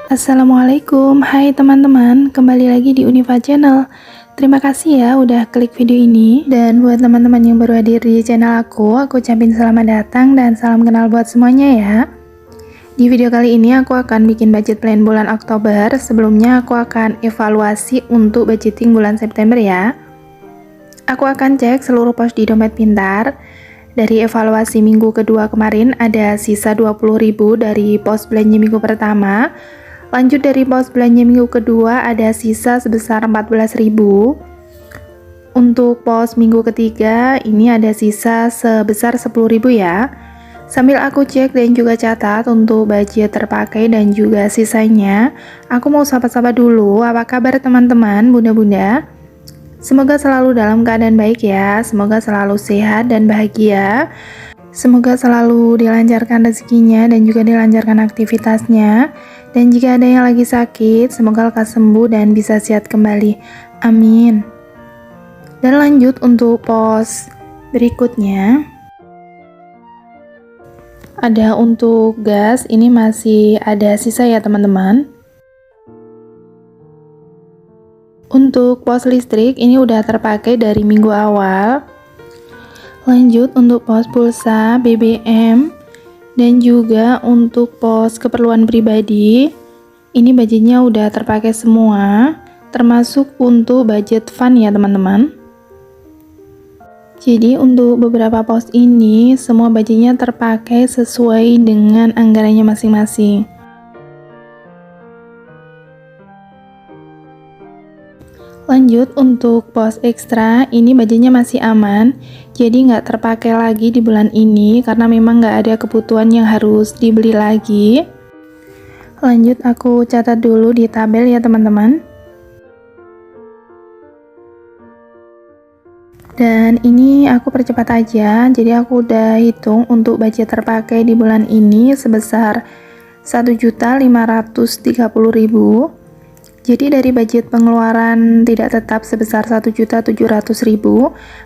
Assalamualaikum, hai teman-teman, kembali lagi di Unifa Channel. Terima kasih ya udah klik video ini. Dan buat teman-teman yang baru hadir di channel aku ucapin selamat datang dan salam kenal buat semuanya ya. Di video kali ini aku akan bikin budget plan bulan Oktober. Sebelumnya aku akan evaluasi untuk budgeting bulan September ya. Aku akan cek seluruh pos di dompet pintar. Dari evaluasi minggu kedua kemarin ada sisa 20.000 dari pos belanja minggu pertama. Lanjut dari pos belanja minggu kedua ada sisa sebesar 14.000. Untuk pos minggu ketiga ini ada sisa sebesar 10.000 ya. Sambil aku cek dan juga catat untuk budget terpakai dan juga sisanya, aku mau sapa-sapa dulu. Apa kabar teman-teman, bunda-bunda? Semoga selalu dalam keadaan baik ya. Semoga selalu sehat dan bahagia. Semoga selalu dilancarkan rezekinya dan juga dilancarkan aktivitasnya. Dan jika ada yang lagi sakit, semoga lekas sembuh dan bisa sehat kembali. Amin. Dan lanjut untuk pos berikutnya. Ada untuk gas, ini masih ada sisa ya teman-teman. Untuk pos listrik, ini udah terpakai dari minggu awal. Lanjut untuk pos pulsa, BBM, dan juga untuk pos keperluan pribadi. Ini budgetnya udah terpakai semua, termasuk untuk budget fund ya teman-teman. Jadi untuk beberapa pos ini, semua budgetnya terpakai sesuai dengan anggarannya masing-masing. Lanjut untuk pos ekstra, ini budgetnya masih aman, jadi nggak terpakai lagi di bulan ini karena memang nggak ada kebutuhan yang harus dibeli lagi. Lanjut aku catat dulu di tabel ya teman-teman. Dan ini aku percepat aja, jadi aku udah hitung untuk budget terpakai di bulan ini sebesar 1.530.000. Jadi dari budget pengeluaran tidak tetap sebesar 1.700.000,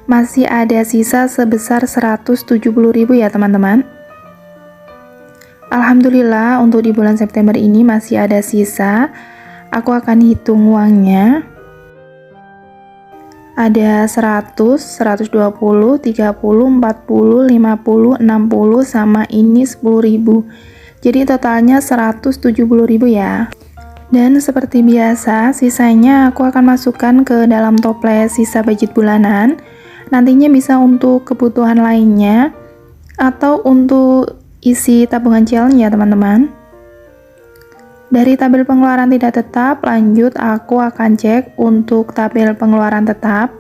masih ada sisa sebesar 170.000 ya teman-teman. Alhamdulillah untuk di bulan September ini masih ada sisa. Aku akan hitung uangnya. Ada 100, 120, 30, 40, 50, 60 sama ini 10.000. Jadi totalnya 170.000 ya. Dan seperti biasa, sisanya aku akan masukkan ke dalam toples sisa budget bulanan. Nantinya bisa untuk kebutuhan lainnya atau untuk isi tabungan challenge ya teman-teman. Dari tabel pengeluaran tidak tetap, lanjut aku akan cek untuk tabel pengeluaran tetap.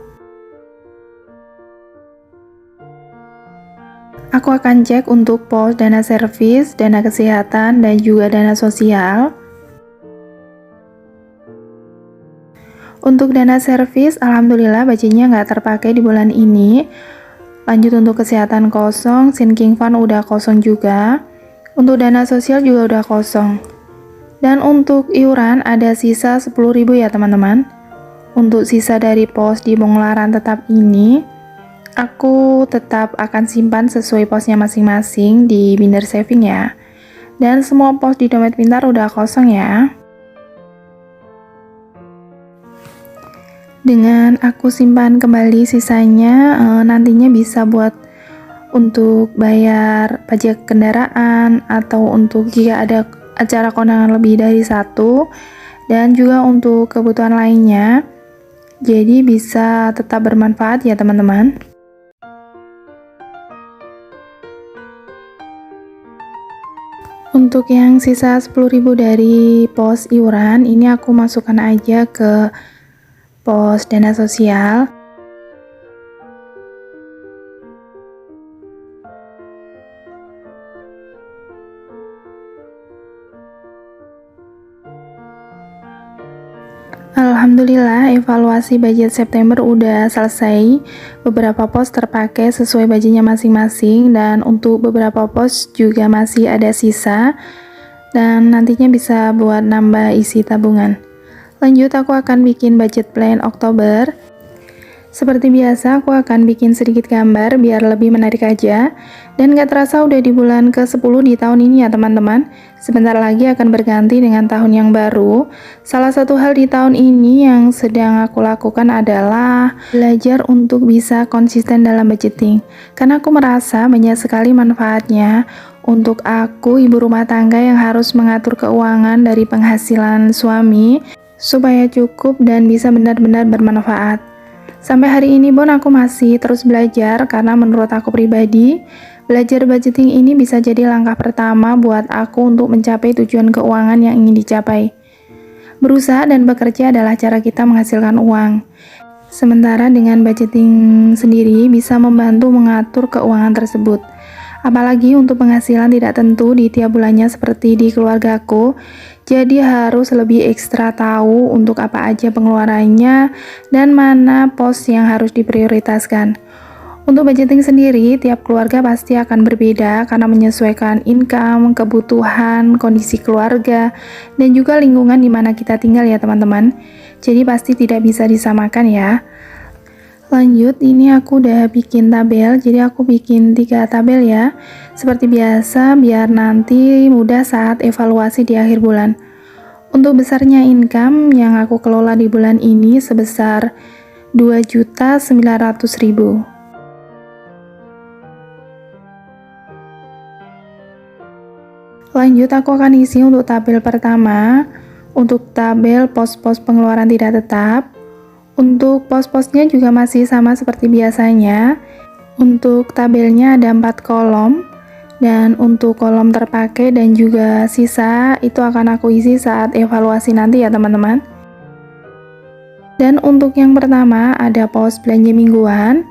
Aku akan cek untuk pos dana servis, dana kesehatan, dan juga dana sosial. Untuk dana servis, alhamdulillah budgetnya nggak terpakai di bulan ini. Lanjut untuk kesehatan kosong, sinking fund udah kosong juga. Untuk dana sosial juga udah kosong. Dan untuk iuran ada sisa 10.000 ya teman-teman. Untuk sisa dari pos di pengeluaran tetap ini, aku tetap akan simpan sesuai posnya masing-masing di binder saving ya. Dan semua pos di dompet pintar udah kosong ya. Dengan aku simpan kembali sisanya, nantinya bisa buat untuk bayar pajak kendaraan atau untuk jika ada acara kondangan lebih dari satu, dan juga untuk kebutuhan lainnya. Jadi bisa tetap bermanfaat ya teman-teman. Untuk yang sisa 10.000 dari pos iuran, ini aku masukkan aja ke pos dana sosial. Alhamdulillah evaluasi budget September udah selesai. Beberapa pos terpakai sesuai budgetnya masing-masing dan untuk beberapa pos juga masih ada sisa dan nantinya bisa buat nambah isi tabungan. Lanjut aku akan bikin budget plan Oktober. Seperti biasa, aku akan bikin sedikit gambar biar lebih menarik aja. Dan gak terasa udah di bulan ke-10 di tahun ini ya teman-teman. Sebentar lagi akan berganti dengan tahun yang baru. Salah satu hal di tahun ini yang sedang aku lakukan adalah belajar untuk bisa konsisten dalam budgeting. Karena aku merasa banyak sekali manfaatnya untuk aku, ibu rumah tangga yang harus mengatur keuangan dari penghasilan suami supaya cukup dan bisa benar-benar bermanfaat. Sampai hari ini pun aku masih terus belajar karena menurut aku pribadi, belajar budgeting ini bisa jadi langkah pertama buat aku untuk mencapai tujuan keuangan yang ingin dicapai. Berusaha dan bekerja adalah cara kita menghasilkan uang. Sementara dengan budgeting sendiri bisa membantu mengatur keuangan tersebut. Apalagi untuk penghasilan tidak tentu di tiap bulannya seperti di keluargaku, jadi harus lebih ekstra tahu untuk apa aja pengeluarannya dan mana pos yang harus diprioritaskan. Untuk budgeting sendiri, tiap keluarga pasti akan berbeda karena menyesuaikan income, kebutuhan, kondisi keluarga, dan juga lingkungan di mana kita tinggal ya teman-teman. Jadi pasti tidak bisa disamakan ya. Lanjut, ini aku udah bikin tabel, jadi aku bikin 3 tabel ya. Seperti biasa, biar nanti mudah saat evaluasi di akhir bulan. Untuk besarnya income yang aku kelola di bulan ini sebesar 2.900.000. Lanjut, aku akan isi untuk tabel pertama, untuk tabel pos-pos pengeluaran tidak tetap. Untuk pos-posnya juga masih sama seperti biasanya. Untuk tabelnya ada 4 kolom, dan untuk kolom terpakai dan juga sisa itu akan aku isi saat evaluasi nanti ya teman-teman. Dan untuk yang pertama ada pos belanja mingguan.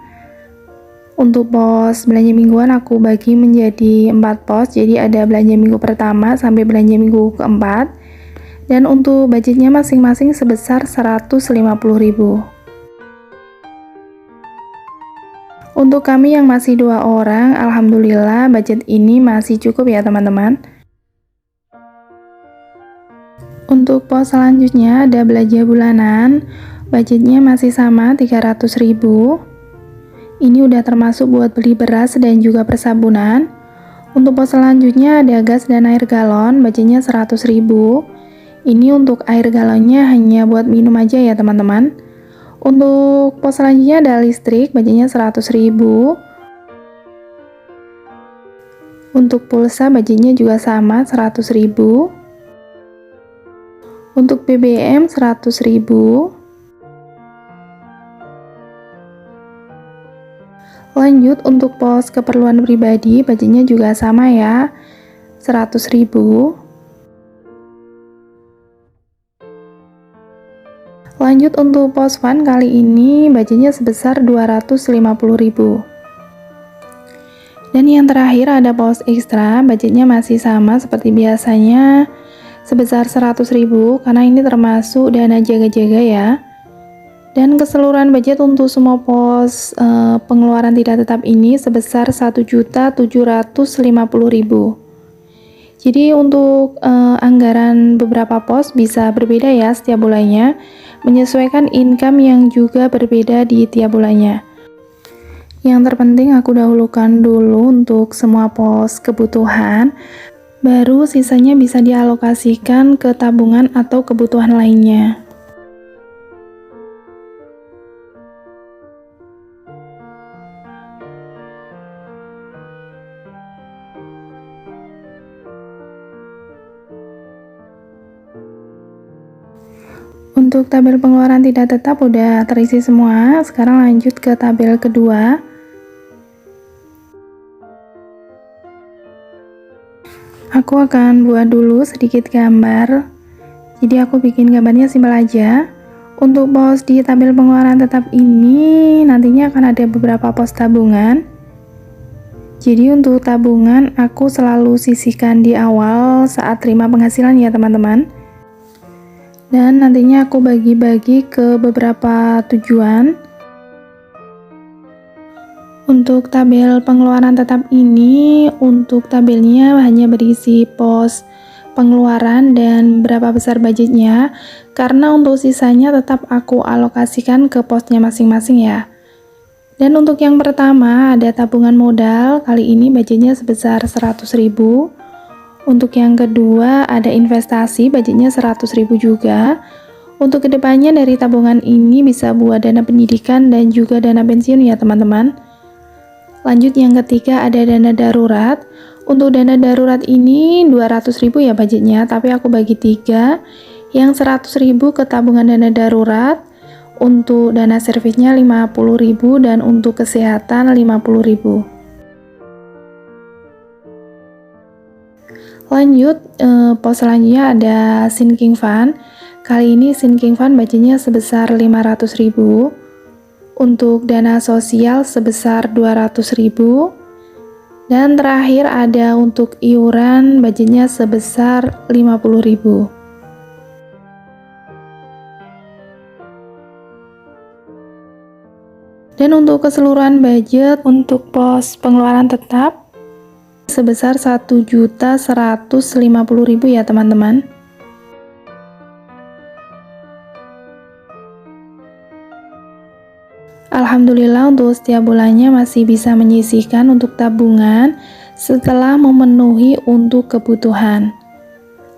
Untuk pos belanja mingguan aku bagi menjadi 4 pos, jadi ada belanja minggu pertama sampai belanja minggu keempat. Dan untuk budgetnya masing-masing sebesar 150.000. Untuk kami yang masih 2 orang, alhamdulillah budget ini masih cukup ya teman-teman. Untuk pos selanjutnya ada belanja bulanan, budgetnya masih sama 300.000. Ini udah termasuk buat beli beras dan juga persabunan. Untuk pos selanjutnya ada gas dan air galon, budgetnya 100.000. Ini untuk air galonnya hanya buat minum aja ya teman-teman. Untuk pos selanjutnya ada listrik, budgetnya 100.000. Untuk pulsa budgetnya juga sama 100.000. Untuk BBM 100.000. Lanjut untuk pos keperluan pribadi, budgetnya juga sama ya, 100.000. Lanjut untuk pos fund kali ini budgetnya sebesar 250.000. Dan yang terakhir ada pos ekstra, budgetnya masih sama seperti biasanya sebesar 100.000 karena ini termasuk dana jaga-jaga ya. Dan keseluruhan budget untuk semua pos pengeluaran tidak tetap ini sebesar 1.750.000. Jadi untuk anggaran beberapa pos bisa berbeda ya setiap bulannya, menyesuaikan income yang juga berbeda di tiap bulannya. Yang terpenting aku dahulukan dulu untuk semua pos kebutuhan, baru sisanya bisa dialokasikan ke tabungan atau kebutuhan lainnya. Untuk tabel pengeluaran tidak tetap udah terisi semua. Sekarang lanjut ke tabel kedua. Aku akan buat dulu sedikit gambar. Jadi aku bikin gambarnya simpel aja. Untuk pos di tabel pengeluaran tetap ini nantinya akan ada beberapa pos tabungan. Jadi untuk tabungan aku selalu sisihkan di awal saat terima penghasilan ya teman-teman. Dan nantinya aku bagi-bagi ke beberapa tujuan. Untuk tabel pengeluaran tetap ini, untuk tabelnya hanya berisi pos pengeluaran dan berapa besar budgetnya, karena untuk sisanya tetap aku alokasikan ke posnya masing-masing ya. Dan untuk yang pertama ada tabungan modal, kali ini budgetnya sebesar 100.000. Untuk yang kedua ada investasi, budgetnya 100.000 juga. Untuk kedepannya dari tabungan ini bisa buat dana pendidikan dan juga dana pensiun ya teman-teman. Lanjut yang ketiga ada dana darurat. Untuk dana darurat ini 200.000 ya budgetnya, tapi aku bagi 3. Yang 100.000 ke tabungan dana darurat, untuk dana servisnya 50.000 dan untuk kesehatan 50.000. Lanjut pos selanjutnya ada sinking fund. Kali ini sinking fund budgetnya sebesar 500.000. Untuk dana sosial sebesar 200.000. Dan terakhir ada untuk iuran budgetnya sebesar 50.000. Dan untuk keseluruhan budget untuk pos pengeluaran tetap sebesar 1.150.000 ya teman-teman. Alhamdulillah untuk setiap bulannya masih bisa menyisihkan untuk tabungan setelah memenuhi untuk kebutuhan.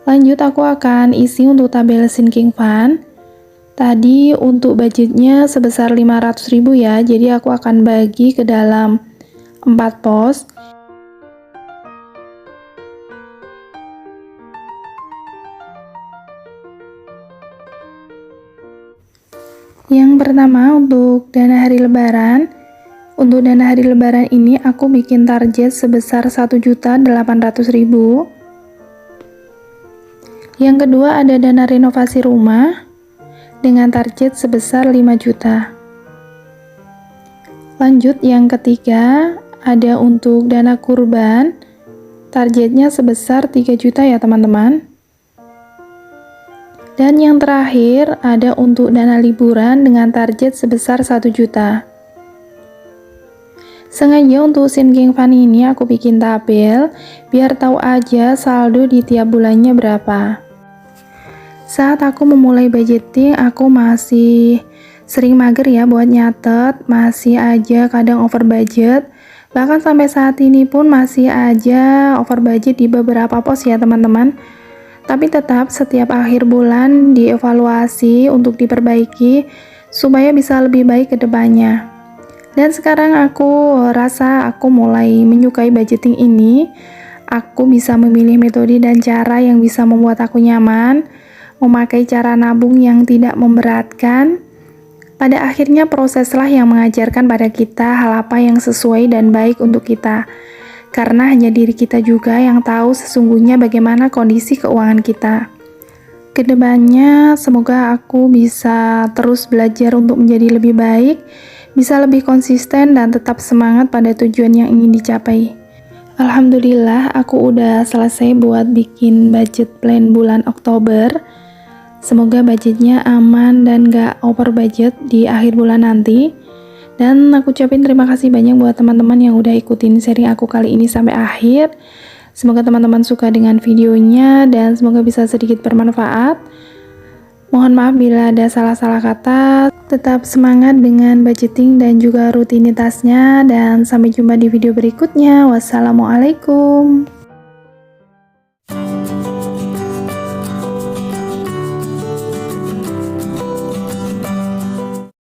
Lanjut aku akan isi untuk tabel sinking fund. Tadi untuk budgetnya sebesar 500.000 ya, jadi aku akan bagi ke dalam 4 pos. Yang pertama untuk dana hari lebaran. Untuk dana hari lebaran ini aku bikin target sebesar 1.800.000. Yang kedua ada dana renovasi rumah dengan target sebesar 5 juta. Lanjut yang ketiga ada untuk dana kurban, targetnya sebesar 3 juta ya teman-teman. Dan yang terakhir ada untuk dana liburan dengan target sebesar 1 juta. Sengaja untuk sinking fund ini aku bikin tabel biar tahu aja saldo di tiap bulannya berapa. Saat aku memulai budgeting aku masih sering mager ya buat nyatet, masih aja kadang over budget. Bahkan sampai saat ini pun masih aja over budget di beberapa pos ya teman-teman. Tapi tetap setiap akhir bulan dievaluasi untuk diperbaiki supaya bisa lebih baik ke depannya. Dan sekarang aku rasa aku mulai menyukai budgeting ini. Aku bisa memilih metode dan cara yang bisa membuat aku nyaman, memakai cara nabung yang tidak memberatkan. Pada akhirnya proseslah yang mengajarkan pada kita hal apa yang sesuai dan baik untuk kita. Karena hanya diri kita juga yang tahu sesungguhnya bagaimana kondisi keuangan kita. Kedepannya semoga aku bisa terus belajar untuk menjadi lebih baik, bisa lebih konsisten dan tetap semangat pada tujuan yang ingin dicapai. Alhamdulillah aku udah selesai buat bikin budget plan bulan Oktober. Semoga budgetnya aman dan gak over budget di akhir bulan nanti. Dan aku ucapin terima kasih banyak buat teman-teman yang udah ikutin sharing aku kali ini sampai akhir. Semoga teman-teman suka dengan videonya dan semoga bisa sedikit bermanfaat. Mohon maaf bila ada salah-salah kata. Tetap semangat dengan budgeting dan juga rutinitasnya dan sampai jumpa di video berikutnya. Wassalamualaikum.